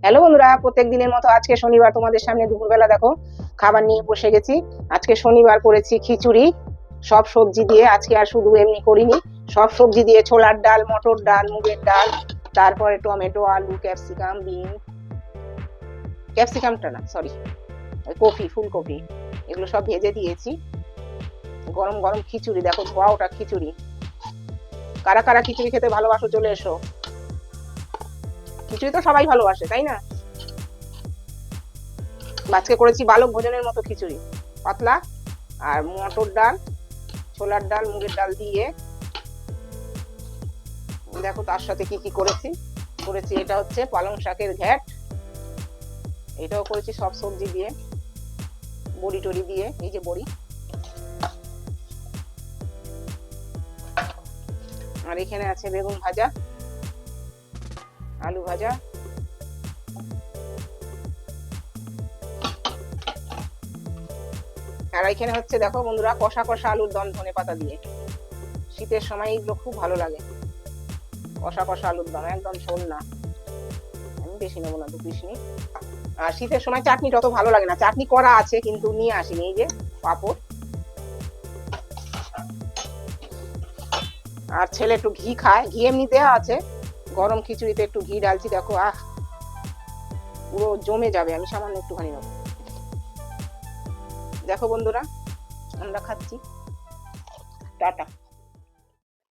Hello বন্ধুরা, প্রত্যেক দিনের মতো আজকে শনিবার তোমাদের সামনে দুপুরবেলা দেখো খাবার নিয়ে বসে গেছি। আজকে শনিবার করেছি খিচুড়ি সব সবজি দিয়ে। আজকে আর শুধু এমনি করিনি, সব সবজি দিয়ে ছোলার ডাল, মটর ডাল, মুগের ডাল, তারপরে টমেটো, আলু, ক্যাপসিকাম, বিন, ক্যাপসিকামটা না সরি, কপি, ফুলকপি, এগুলো সব ভেজে দিয়েছি। গরম গরম খিচুড়ি দেখো, ধোয়া ওটা খিচুড়ি। কারা কারা খিচুড়ি খেতে ভালোবাসো চলে এসো। খিচুড়ি তো সবাই ভালোবাসে তাই না? আজকে করেছি বালক ভোজনের মতো খিচুড়ি, পাতলা। আর মটর ডাল, ছোলার ডাল, মুগের ডাল দিয়ে দেখো তার সাথে কি কি করেছি। করেছি এটা হচ্ছে পালং শাকের ঘ্যাট, এটাও করেছি সব সবজি দিয়ে, বড়ি টড়ি দিয়ে, এই যে বড়ি। আর এখানে আছে বেগুন ভাজা, আলু ভাজা, আর এখানে হচ্ছে দেখো বন্ধুরা কষা কষা আলুর দম ধনেপাতা দিয়ে। শীতের সময় এগুলো খুব ভালো লাগে, কষা কষা আলুর দম, একদম ঝোল না। আমি বেশি নেবো না, 2 পিস নিই। আর শীতের সময় চাটনি তত ভালো লাগে না, চাটনি করা আছে কিন্তু নিয়ে আসিনি। এই যে পাঁপড়, আর ছেলে একটু ঘি খায়, ঘি এমনি দেওয়া আছে। গরম খিচুড়িতে একটু ঘি ডালছি দেখো, পুরো জমে যাবে। আমি সামান্য একটুখানি নেবো। দেখো বন্ধুরা আমরা খাচ্ছি। টাটা।